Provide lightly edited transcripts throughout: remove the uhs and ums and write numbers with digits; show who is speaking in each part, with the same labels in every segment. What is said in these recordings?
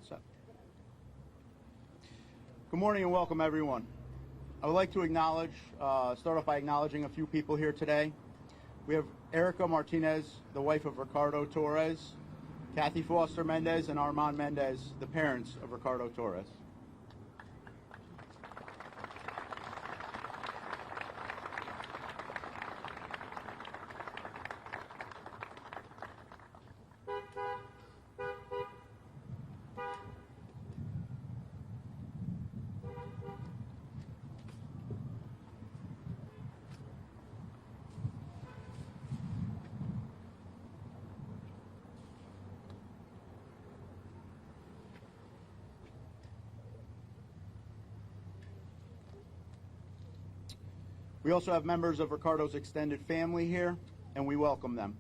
Speaker 1: set. Good morning and welcome, everyone. I would like to start off by acknowledging a few people here today. We have Erica Martinez, the wife of Ricardo Torres, Kathy Foster Mendez, and Armand Mendez, the parents of Ricardo Torres. We also have members of Ricardo's extended family here, and we welcome them.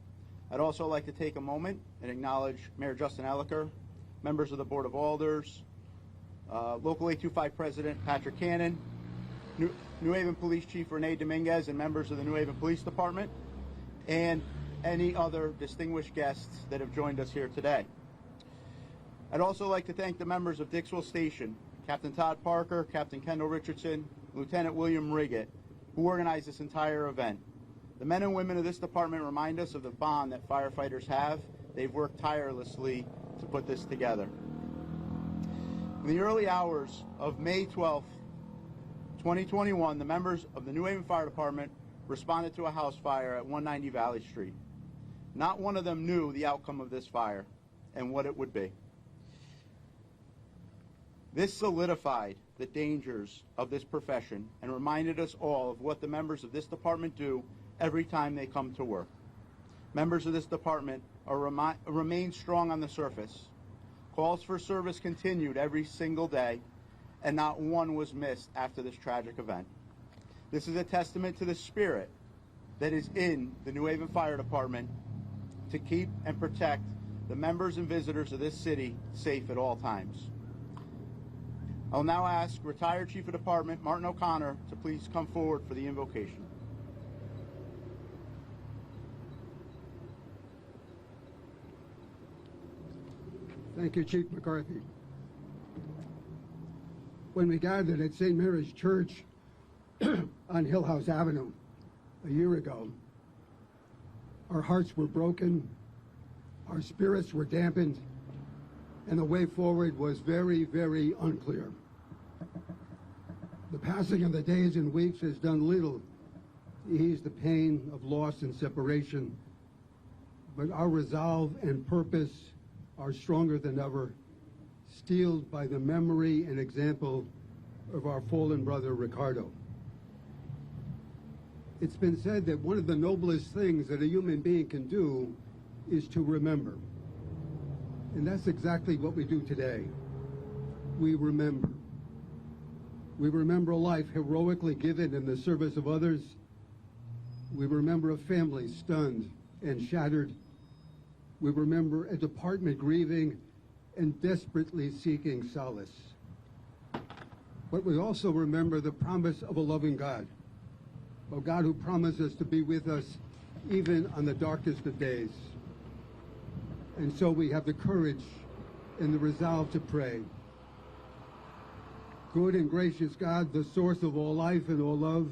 Speaker 1: I'd also like to take a moment and acknowledge Mayor Justin Ellicker, members of the Board of Alders, Local 825 President Patrick Cannon, New Haven Police Chief Renee Dominguez, and members of the New Haven Police Department, and any other distinguished guests that have joined us here today. I'd also like to thank the members of Dixwell Station, Captain Todd Parker, Captain Kendall Richardson, Lieutenant William Reagan, who organized this entire event. The men and women of this department remind us of the bond that firefighters have. They've worked tirelessly to put this together. In the early hours of May 12th, 2021, the members of the New Haven Fire Department responded to a house fire at 190 Valley Street. Not one of them knew the outcome of this fire and what it would be. This solidified the dangers of this profession and reminded us all of what the members of this department do every time they come to work. Members of this department remain strong on the surface. Calls for service continued every single day, and not one was missed after this tragic event. This is a testament to the spirit that is in the New Haven Fire Department to keep and protect the members and visitors of this city safe at all times. I'll now ask retired Chief of Department Martin O'Connor to please come forward for the invocation.
Speaker 2: Thank you, Chief McCarthy. When we gathered at St. Mary's Church on Hill House Avenue a year ago, our hearts were broken, our spirits were dampened, and the way forward was very, very unclear. The passing of the days and weeks has done little to ease the pain of loss and separation, but our resolve and purpose are stronger than ever, steeled by the memory and example of our fallen brother Ricardo. It's been said that one of the noblest things that a human being can do is to remember. And that's exactly what we do today. We remember. We remember a life heroically given in the service of others. We remember a family stunned and shattered. We remember a department grieving and desperately seeking solace. But we also remember the promise of a loving God, a God who promises to be with us even on the darkest of days. And so we have the courage and the resolve to pray. Good and gracious God, the source of all life and all love,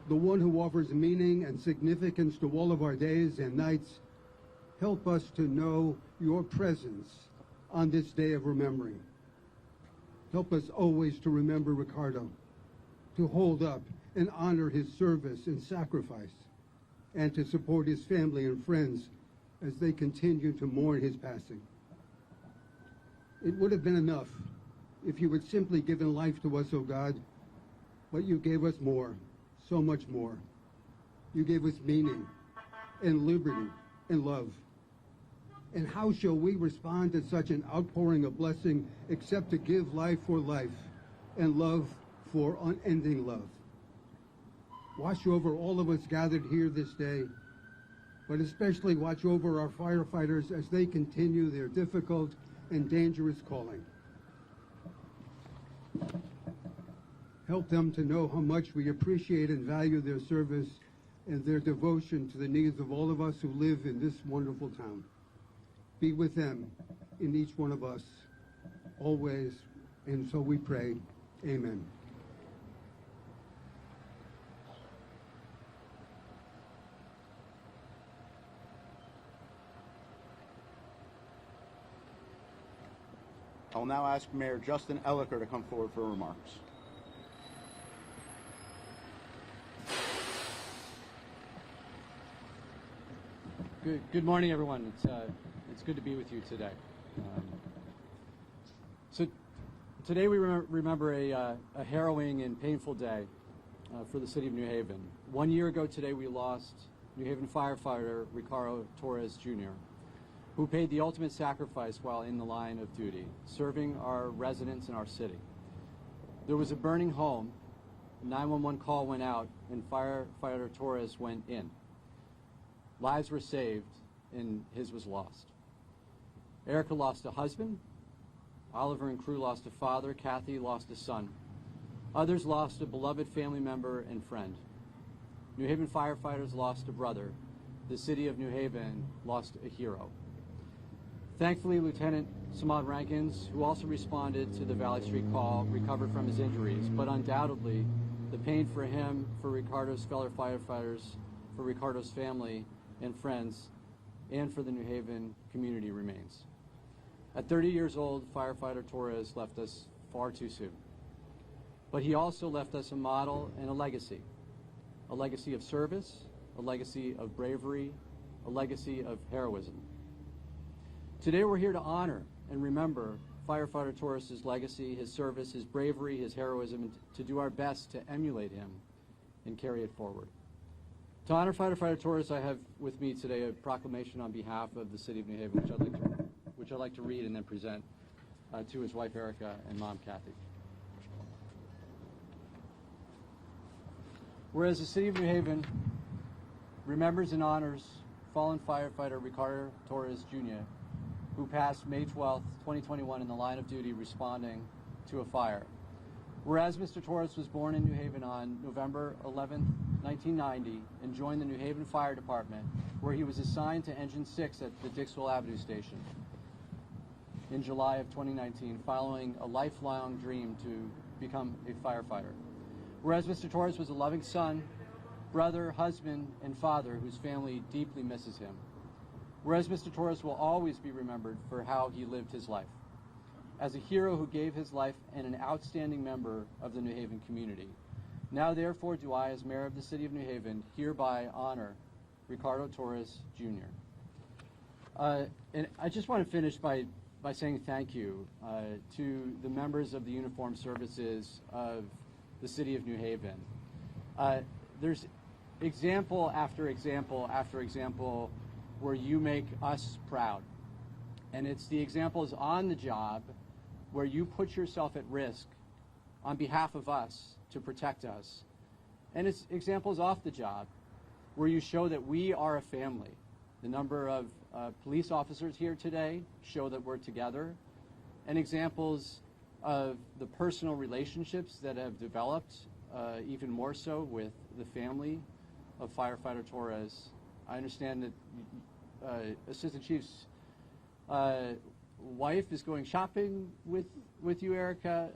Speaker 2: the one who offers meaning and significance to all of our days and nights, help us to know your presence on this day of remembering. Help us always to remember Ricardo, to hold up and honor his service and sacrifice, and to support his family and friends as they continue to mourn his passing. It would have been enough if you had simply given life to us, O God, but you gave us more, so much more. You gave us meaning and liberty and love. And how shall we respond to such an outpouring of blessing except to give life for life and love for unending love? Watch over all of us gathered here this day, but especially watch over our firefighters as they continue their difficult and dangerous calling. Help them to know how much we appreciate and value their service and their devotion to the needs of all of us who live in this wonderful town. Be with them, in each one of us. always, and so we pray. Amen.
Speaker 1: I will now ask Mayor Justin Ellicker to come forward for remarks.
Speaker 3: Good morning, everyone. It's good to be with you today. So today we remember a harrowing and painful day for the city of New Haven. 1 year ago today, we lost New Haven firefighter Ricardo Torres Jr., who paid the ultimate sacrifice while in the line of duty, serving our residents in our city. There was a burning home. A 911 call went out, and firefighter Torres went in. Lives were saved, and his was lost. Erica lost a husband. Oliver and crew lost a father. Kathy lost a son. Others lost a beloved family member and friend. New Haven firefighters lost a brother. The city of New Haven lost a hero. Thankfully, Lieutenant Samad Rankins, who also responded to the Valley Street call, recovered from his injuries, but undoubtedly, the pain for him, for Ricardo's fellow firefighters, for Ricardo's family and friends, and for the New Haven community remains. At 30 years old, firefighter Torres left us far too soon. But he also left us a model and a legacy of service, a legacy of bravery, a legacy of heroism. Today we're here to honor and remember firefighter Torres' legacy, his service, his bravery, his heroism, and to do our best to emulate him and carry it forward. To honor firefighter Torres, I have with me today a proclamation on behalf of the city of New Haven, which I'd like to read and then present to his wife Erica and mom Kathy. Whereas the city of New Haven remembers and honors fallen firefighter Ricardo Torres Jr., who passed May 12, 2021 in the line of duty responding to a fire. Whereas Mr. Torres was born in New Haven on November 11, 1990, and joined the New Haven Fire Department, where he was assigned to Engine 6 at the Dixwell Avenue station in July of 2019, following a lifelong dream to become a firefighter. Whereas Mr. Torres was a loving son, brother, husband, and father whose family deeply misses him. Whereas Mr. Torres will always be remembered for how he lived his life, as a hero who gave his life and an outstanding member of the New Haven community. Now, therefore, do I, as mayor of the city of New Haven, hereby honor Ricardo Torres, Jr. And I just want to finish by saying thank you to the members of the uniformed services of the city of New Haven. There's example after example after example where you make us proud. And it's the examples on the job where you put yourself at risk on behalf of us to protect us. And it's examples off the job where you show that we are a family. The number of police officers here today show that we're together. And examples of the personal relationships that have developed even more so with the family of firefighter Torres. I understand that Assistant Chief's wife is going shopping with you, Erica.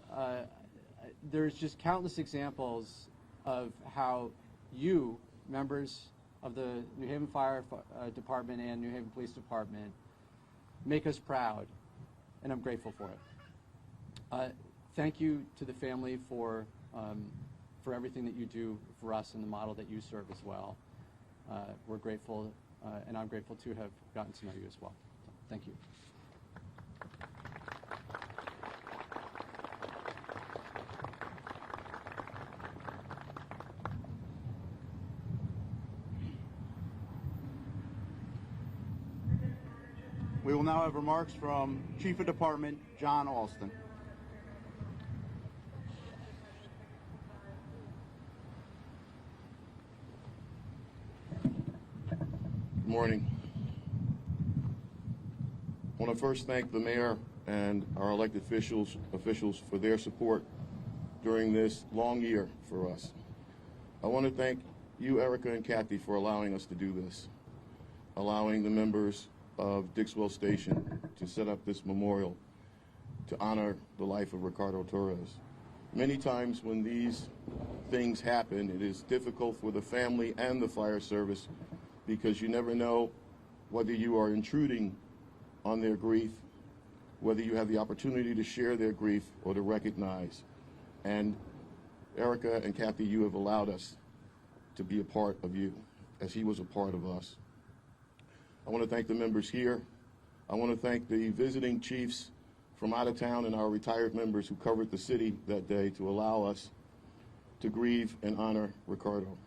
Speaker 3: There's just countless examples of how you, members of the New Haven Fire Department and New Haven Police Department, make us proud, and I'm grateful for it. Thank you to the family for everything that you do for us and the model that you serve as well. We're grateful, and I'm grateful to have gotten to know you as well. So, thank you.
Speaker 1: We will now have remarks from Chief of Department John Alston.
Speaker 4: Good morning. I want to first thank the mayor and our elected officials for their support during this long year for us. I want to thank you, Erica and Kathy, for allowing us to do this, allowing the members of Dixwell Station to set up this memorial to honor the life of Ricardo Torres. Many times when these things happen, it is difficult for the family and the fire service because you never know whether you are intruding on their grief, whether you have the opportunity to share their grief or to recognize. And Erica and Kathy, you have allowed us to be a part of you as he was a part of us. I want to thank the members here. I want to thank the visiting chiefs from out of town and our retired members who covered the city that day to allow us to grieve and honor Ricardo.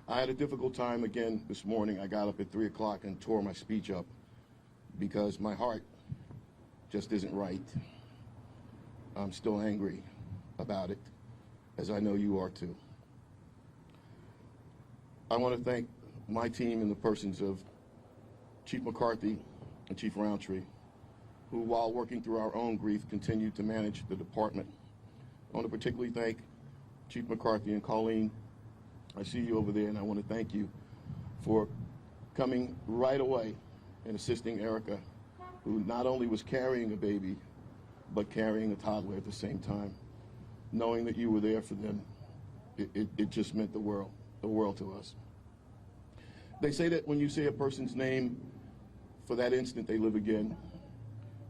Speaker 4: I had a difficult time again this morning. I got up at 3 o'clock and tore my speech up because my heart just isn't right. I'm still angry about it, as I know you are too. I want to thank my team in the persons of Chief McCarthy and Chief Roundtree, who, while working through our own grief, continued to manage the department. I want to particularly thank Chief McCarthy and Colleen. I see you over there, and I want to thank you for coming right away and assisting Erica, who not only was carrying a baby, but carrying a toddler at the same time. Knowing that you were there for them, it just meant the world to us. They say that when you say a person's name, for that instant they live again.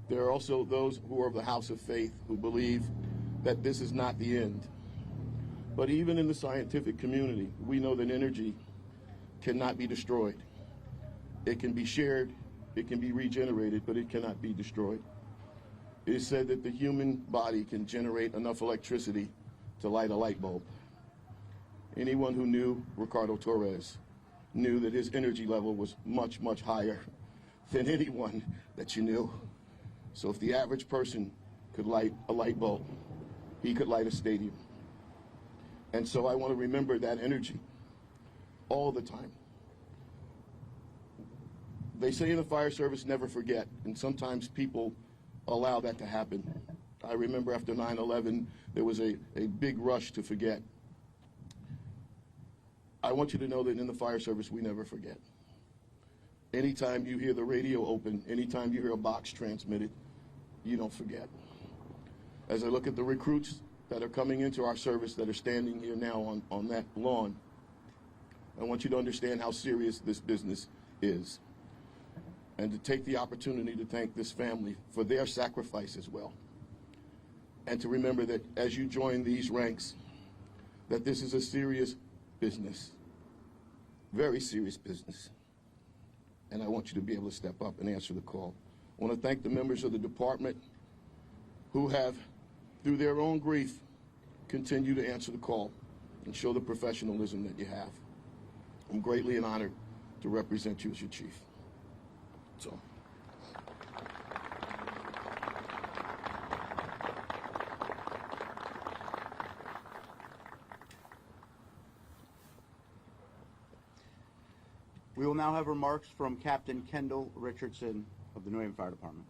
Speaker 4: There are also those who are of the house of faith who believe that this is not the end. But even in the scientific community, we know that energy cannot be destroyed. It can be shared, it can be regenerated, but it cannot be destroyed. It is said that the human body can generate enough electricity to light a light bulb. Anyone who knew Ricardo Torres knew that his energy level was much, much higher than anyone that you knew. So if the average person could light a light bulb, he could light a stadium. And so I want to remember that energy all the time. They say in the fire service, never forget, and sometimes people allow that to happen. I remember after 9/11, there was a big rush to forget. I want you to know that in the fire service, we never forget. Anytime you hear the radio open, anytime you hear a box transmitted, you don't forget. As I look at the recruits that are coming into our service that are standing here now on that lawn, I want you to understand how serious this business is, and to take the opportunity to thank this family for their sacrifice as well. And to remember that as you join these ranks, that this is a serious business, very serious business. And I want you to be able to step up and answer the call. I want to thank the members of the department who have, through their own grief, continued to answer the call and show the professionalism that you have. I'm greatly honored to represent you as your chief. So.
Speaker 1: We will now have remarks from Captain Kendall Richardson of the New Haven Fire Department.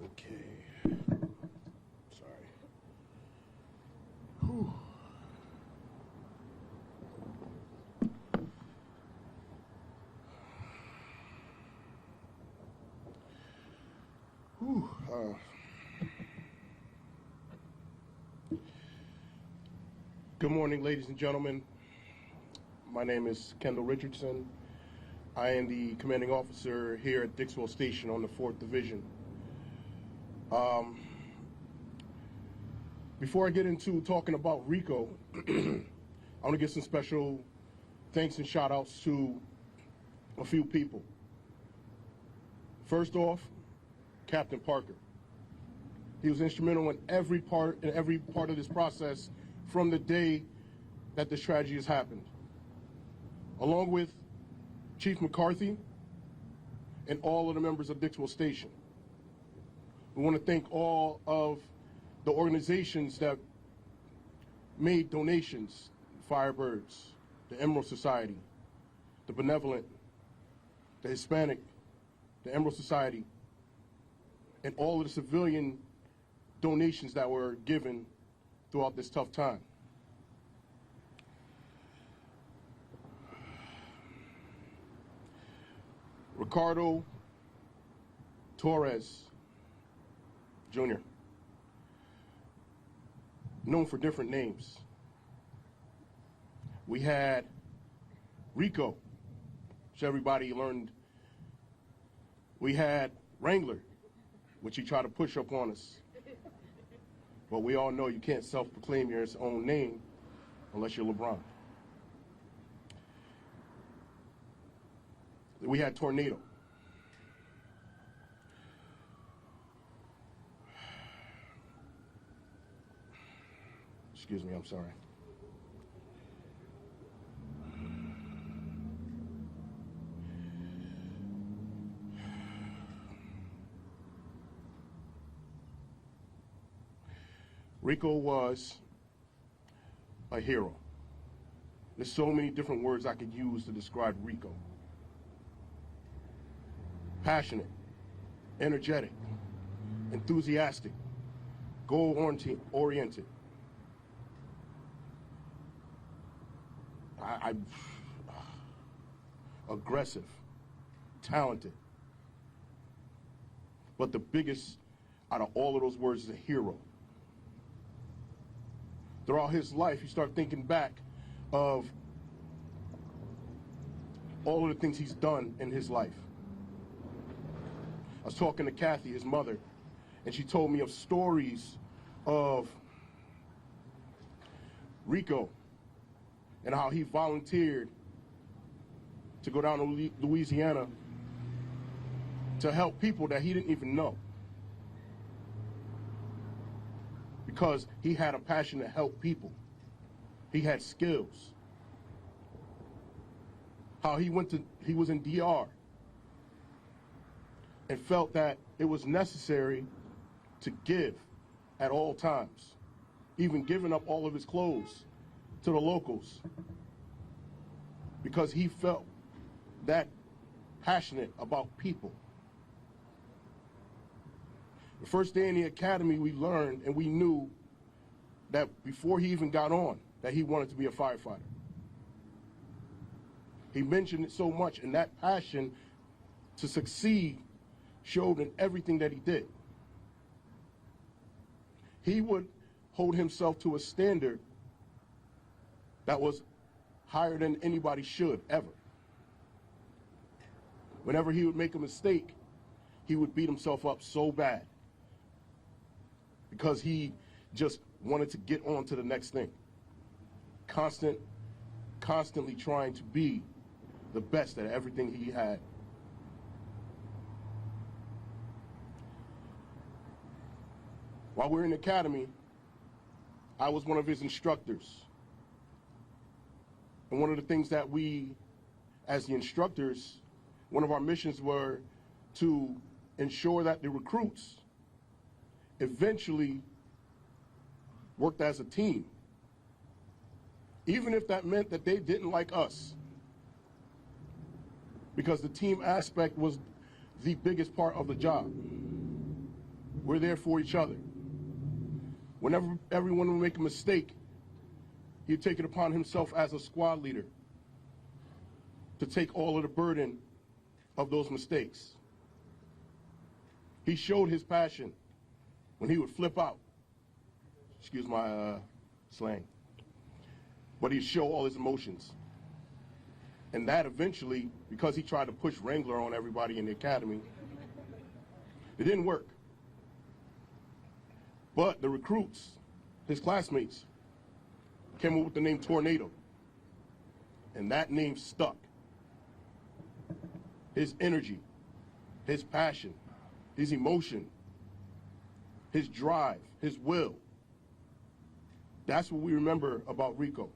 Speaker 5: Okay. Sorry. Whew. Whew. Good morning, ladies and gentlemen. My name is Kendall Richardson. I am the commanding officer here at Dixwell Station on the 4th Division. Before I get into talking about Rico, I want to give some special thanks and shout outs to a few people. First off, Captain Parker. He was instrumental in every part of this process from the day that this tragedy has happened. Along with Chief McCarthy and all of the members of Dixwell Station. We want to thank all of the organizations that made donations: Firebirds, the Emerald Society, the Benevolent, the Hispanic, the Emerald Society, and all of the civilian donations that were given throughout this tough time. Ricardo Torres Jr., known for different names. We had Rico, which everybody learned. We had Wrangler, which he tried to push up on us. But we all know you can't self-proclaim your own name unless you're LeBron. We had Tornado. Excuse me, I'm sorry. Rico was a hero. There's so many different words I could use to describe Rico. Passionate, energetic, enthusiastic, goal-oriented. Aggressive, talented. But the biggest out of all of those words is a hero. Throughout his life, you start thinking back of all of the things he's done in his life. I was talking to Kathy, his mother, and she told me of stories of Rico and how he volunteered to go down to Louisiana to help people that he didn't even know, because he had a passion to help people. He had skills. How he was in DR and felt that it was necessary to give at all times, even giving up all of his clothes to the locals, because he felt that passionate about people. The first day in the academy, we learned and we knew that before he even got on, that he wanted to be a firefighter. He mentioned it so much, and that passion to succeed showed in everything that he did. He would hold himself to a standard that was higher than anybody should ever. Whenever he would make a mistake, he would beat himself up so bad because he just wanted to get on to the next thing. Constantly trying to be the best at everything he had. While we were in the academy, I was one of his instructors. And one of the things that we, as the instructors, one of our missions were to ensure that the recruits eventually worked as a team, even if that meant that they didn't like us, because the team aspect was the biggest part of the job. We're there for each other. Whenever everyone would make a mistake, he'd take it upon himself as a squad leader to take all of the burden of those mistakes. He showed his passion when he would flip out. Excuse my slang. But he'd show all his emotions. And that eventually, because he tried to push Wrangler on everybody in the academy, it didn't work. But the recruits, his classmates, came up with the name Tornado. And that name stuck. His energy, his passion, his emotion, his drive, his will. That's what we remember about Rico.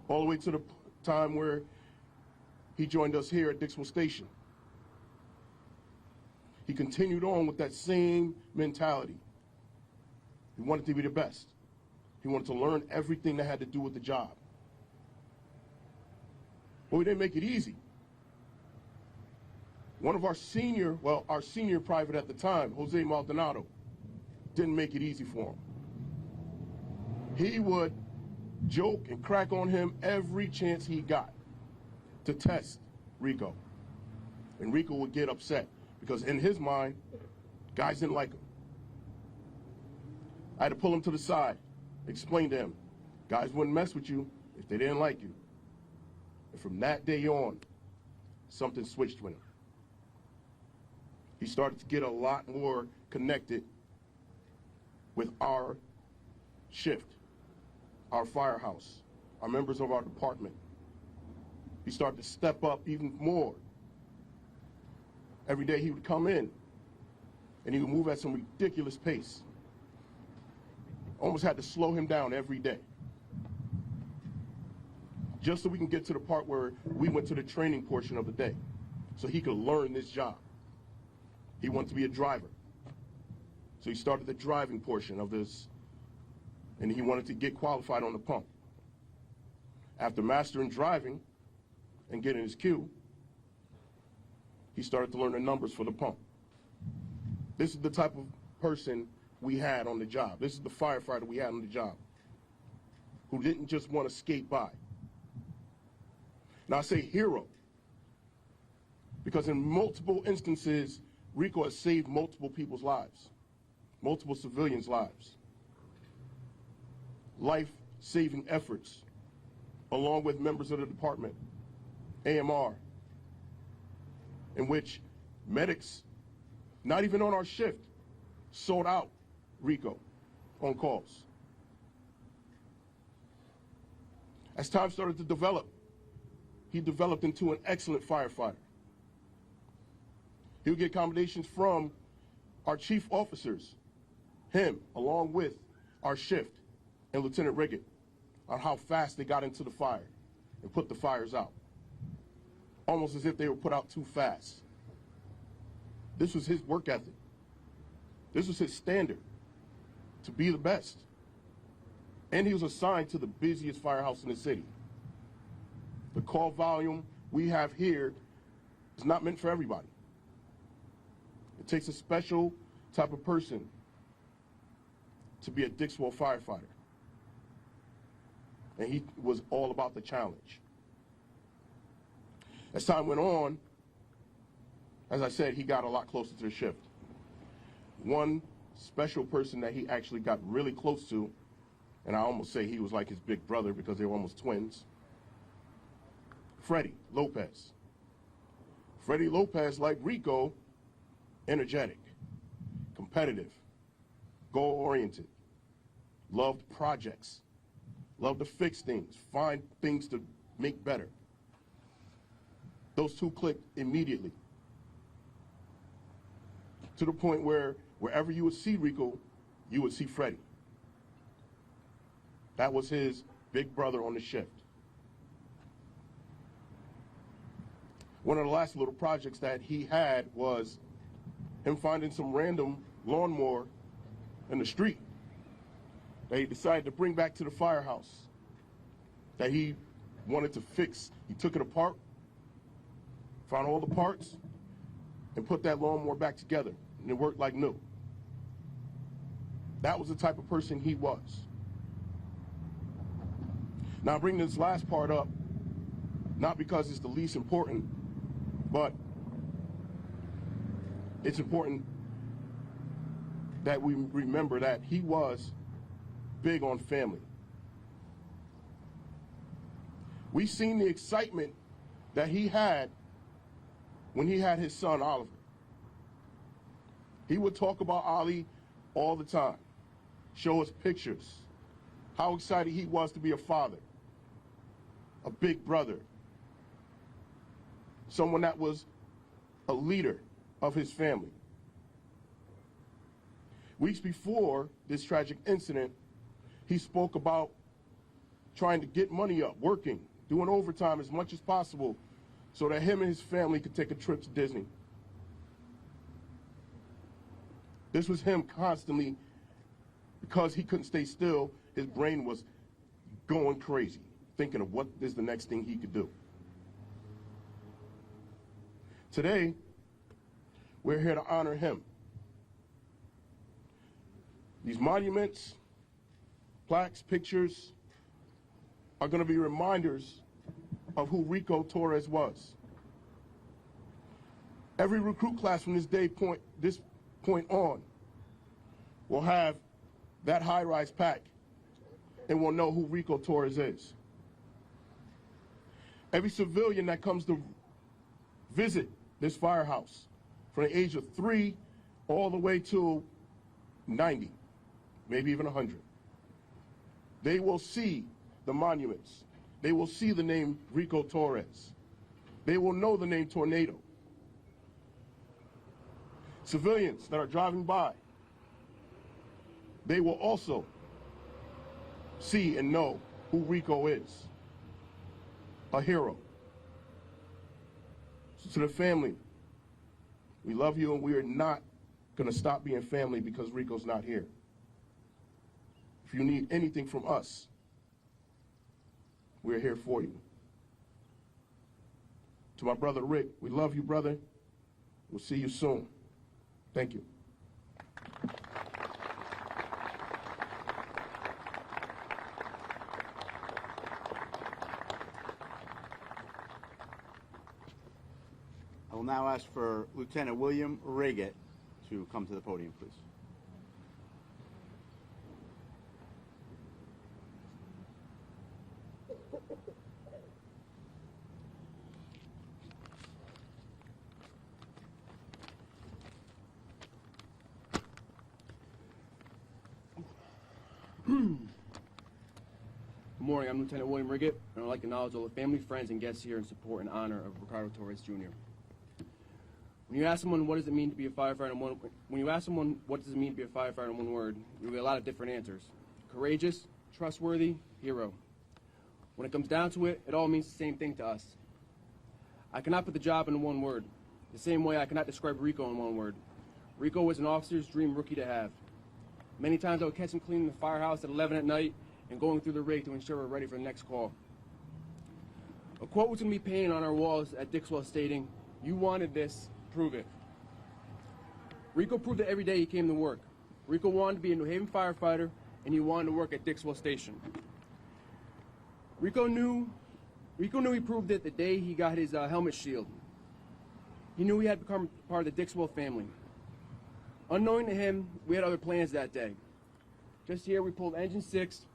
Speaker 5: All the way to the time where he joined us here at Dixwell Station. He continued on with that same mentality. He wanted to be the best. He wanted to learn everything that had to do with the job. But we didn't make it easy. One of our senior private at the time, Jose Maldonado, didn't make it easy for him. He would joke and crack on him every chance he got to test Rico. And Rico would get upset because in his mind, guys didn't like him. I had to pull him to the side, explain to him, guys wouldn't mess with you if they didn't like you. And from that day on, something switched with him. He started to get a lot more connected with our shift, our firehouse, our members of our department. He started to step up even more. Every day he would come in and he would move at some ridiculous pace. Almost had to slow him down every day. Just so we can get to the part where we went to the training portion of the day, so he could learn this job. He wanted to be a driver. So he started the driving portion of this, and he wanted to get qualified on the pump. After mastering driving and getting his cue, he started to learn the numbers for the pump. This is the type of person we had on the job. This is the firefighter we had on the job, who didn't just want to skate by. Now I say hero, because in multiple instances, Rico has saved multiple people's lives, multiple civilians' lives. Life-saving efforts, along with members of the department, AMR, in which medics, not even on our shift, sold out Rico on calls. As time started to develop, he developed into an excellent firefighter. He would get accommodations from our chief officers, him, along with our shift, and Lieutenant Reagan, on how fast they got into the fire and put the fires out, almost as if they were put out too fast. This was his work ethic. This was his standard, to be the best. And he was assigned to the busiest firehouse in the city. The call volume we have here is not meant for everybody. It takes a special type of person to be a Dixwell firefighter. And he was all about the challenge. As time went on, as I said, he got a lot closer to the shift. One special person that he actually got really close to, and I almost say he was like his big brother because they were almost twins, Freddie Lopez. Freddie Lopez, like Rico, energetic, competitive, goal-oriented, loved projects, loved to fix things, find things to make better. Those two clicked immediately, to the point where wherever you would see Rico, you would see Freddie. That was his big brother on the shift. One of the last little projects that he had was him finding some random lawnmower in the street that he decided to bring back to the firehouse, that he wanted to fix. He took it apart, found all the parts, and put that lawnmower back together, and it worked like new. That was the type of person he was. Now I bring this last part up, not because it's the least important, but it's important that we remember that he was big on family. We've seen the excitement that he had when he had his son, Oliver. He would talk about Ollie all the time, show us pictures, how excited he was to be a father, a big brother, someone that was a leader of his family. Weeks before this tragic incident, he spoke about trying to get money up, working, doing overtime as much as possible so that him and his family could take a trip to Disney. This was him constantly, because he couldn't stay still, his brain was going crazy, thinking of what is the next thing he could do. Today, we're here to honor him. These monuments, plaques, pictures are going to be reminders of who Rico Torres was. Every recruit class from this point on will have that high-rise pack and will know who Rico Torres is. Every civilian that comes to visit this firehouse from the age of 3 all the way to 90, maybe even 100, they will see the monuments. They will see the name Rico Torres. They will know the name Tornado. Civilians that are driving by, they will also see and know who Rico is. A hero. So to the family, we love you and we are not going to stop being family because Rico's not here. If you need anything from us, we're here for you. To my brother Rick, we love you, brother. We'll see you soon. Thank you.
Speaker 1: I will now ask for Lieutenant William Reagan to come to the podium, please.
Speaker 6: Good morning, I'm Lieutenant William Reagan, and I'd like to acknowledge all the family, friends, and guests here in support and honor of Ricardo Torres, Jr. When you ask someone what does it mean to be a firefighter in one word, you'll get a lot of different answers. Courageous, trustworthy, hero. When it comes down to it, it all means the same thing to us. I cannot put the job in one word, the same way I cannot describe Rico in one word. Rico was an officer's dream rookie to have. Many times I would catch him cleaning the firehouse at 11 at night and going through the rig to ensure we're ready for the next call. A quote was going to be painted on our walls at Dixwell stating, "You wanted this, prove it." Rico proved it every day he came to work. Rico wanted to be a New Haven firefighter, and he wanted to work at Dixwell Station. Rico knew he proved it the day he got his helmet shield. He knew he had become part of the Dixwell family. Unknowing to him, we had other plans that day. Just here, we pulled engine 6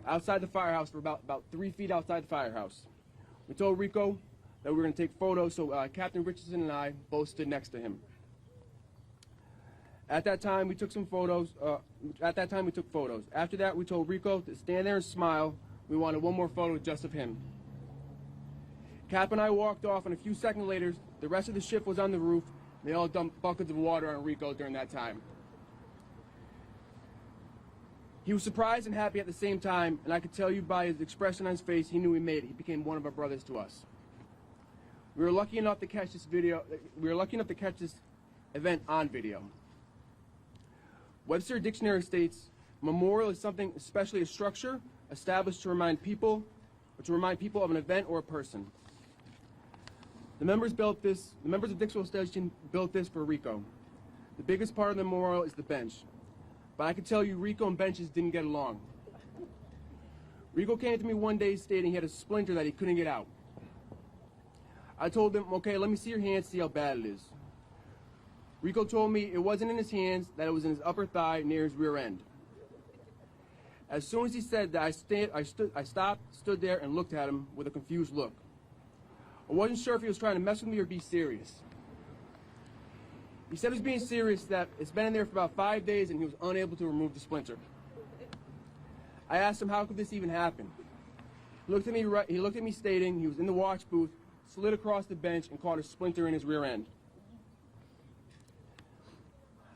Speaker 6: outside the firehouse for about 3 feet outside the firehouse. We told Rico that we were going to take photos, so Captain Richardson and I both stood next to him. At that time, we took photos. After that, we told Rico to stand there and smile. We wanted one more photo just of him. Cap and I walked off, and a few seconds later, the rest of the shift was on the roof. They all dumped buckets of water on Rico during that time. He was surprised and happy at the same time, and I could tell you by his expression on his face, he knew he made it. He became one of our brothers to us. We were lucky enough to catch this event on video. Webster Dictionary states, memorial is something, especially a structure, established to remind people of an event or a person. The members of Dixwell Station built this for Rico. The biggest part of the memorial is the bench. But I can tell you Rico and benches didn't get along. Rico came to me one day stating he had a splinter that he couldn't get out. I told him, okay, let me see your hand, see how bad it is. Rico told me it wasn't in his hands, that it was in his upper thigh near his rear end. As soon as he said that, I stopped, stood there, and looked at him with a confused look. I wasn't sure if he was trying to mess with me or be serious. He said he was being serious, that it's been in there for about 5 days and he was unable to remove the splinter. I asked him how could this even happen. He looked at me stating he was in the watch booth, slid across the bench, and caught a splinter in his rear end.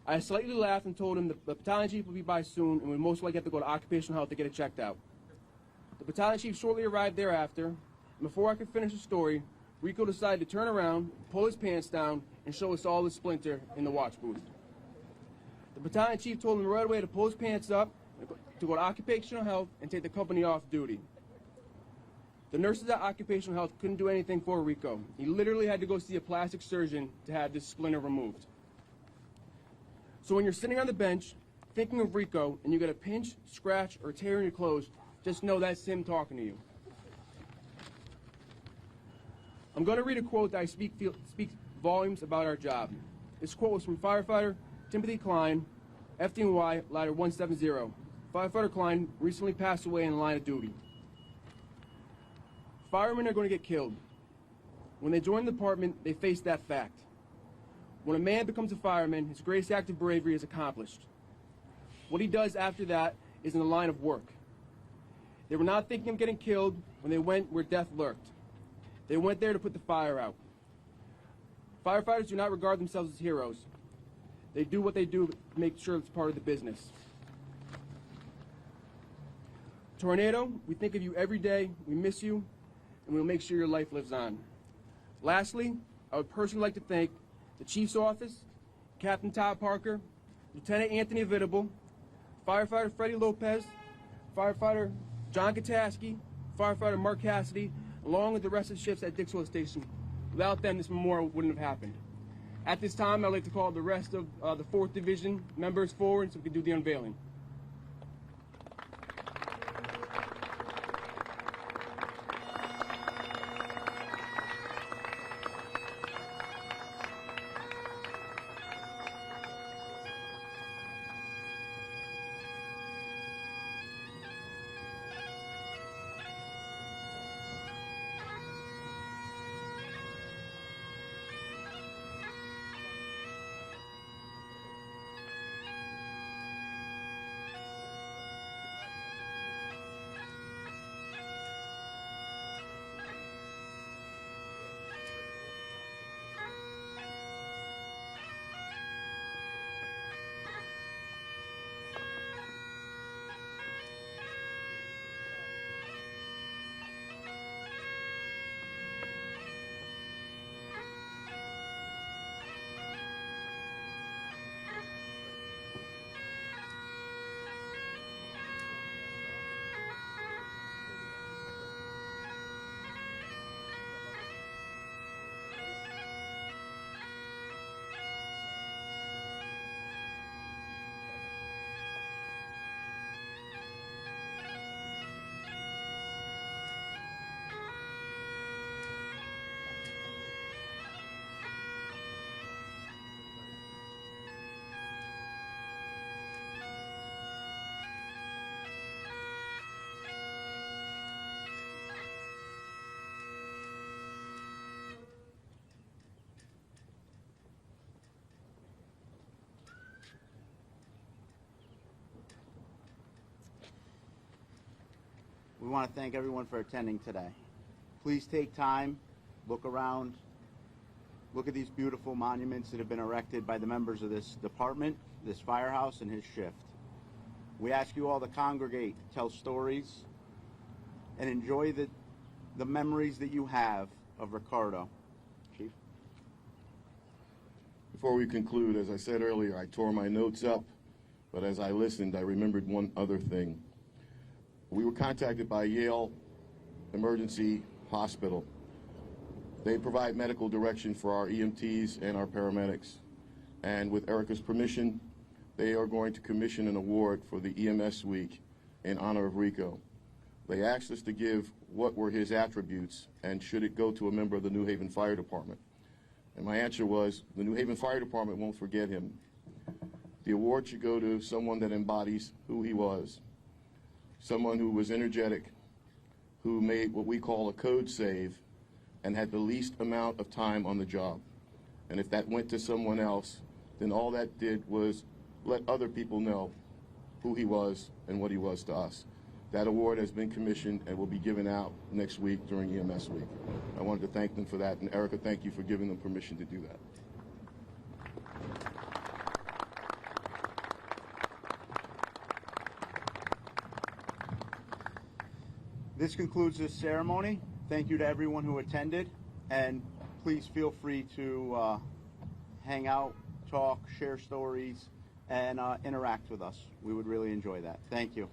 Speaker 6: I slightly laughed and told him the battalion chief would be by soon and would most likely have to go to occupational health to get it checked out. The battalion chief shortly arrived thereafter, and before I could finish the story, Rico decided to turn around, pull his pants down, and show us all the splinter in the watch booth. The battalion chief told him right away to pull his pants up, to go to occupational health, and take the company off duty. The nurses at occupational health couldn't do anything for Rico. He literally had to go see a plastic surgeon to have this splinter removed. So when you're sitting on the bench, thinking of Rico, and you get a pinch, scratch, or tear in your clothes, just know that's him talking to you. I'm going to read a quote that I volumes about our job. This quote was from firefighter Timothy Klein, FDNY, ladder 170. Firefighter Klein recently passed away in the line of duty. Firemen are going to get killed. When they join the department, they face that fact. When a man becomes a fireman, his greatest act of bravery is accomplished. What he does after that is in the line of work. They were not thinking of getting killed when they went where death lurked. They went there to put the fire out. Firefighters do not regard themselves as heroes. They do what they do to make sure it's part of the business. Tornado, we think of you every day, we miss you, and we'll make sure your life lives on. Lastly, I would personally like to thank the Chief's Office, Captain Todd Parker, Lieutenant Anthony Vitable, Firefighter Freddie Lopez, Firefighter John Kataski, Firefighter Mark Cassidy, along with the rest of the shifts at Dixwell Station. Without them, this memorial wouldn't have happened. At this time, I'd like to call the rest of the 4th Division members forward so we can do the unveiling.
Speaker 1: We want to thank everyone for attending today. Please take time, look around, look at these beautiful monuments that have been erected by the members of this department, this firehouse, and his shift. We ask you all to congregate, tell stories, and enjoy the memories that you have of Ricardo. Chief?
Speaker 4: Before we conclude, as I said earlier, I tore my notes up, but as I listened, I remembered one other thing. We were contacted by Yale Emergency Hospital. They provide medical direction for our EMTs and our paramedics. And with Erica's permission, they are going to commission an award for the EMS Week in honor of Rico. They asked us to give what were his attributes and should it go to a member of the New Haven Fire Department. And my answer was, the New Haven Fire Department won't forget him. The award should go to someone that embodies who he was. Someone who was energetic, who made what we call a code save, and had the least amount of time on the job. And if that went to someone else, then all that did was let other people know who he was and what he was to us. That award has been commissioned and will be given out next week during EMS Week. I wanted to thank them for that, and Erica, thank you for giving them permission to do that.
Speaker 1: This concludes this ceremony. Thank you to everyone who attended, and please feel free to hang out, talk, share stories, and interact with us. We would really enjoy that. Thank you.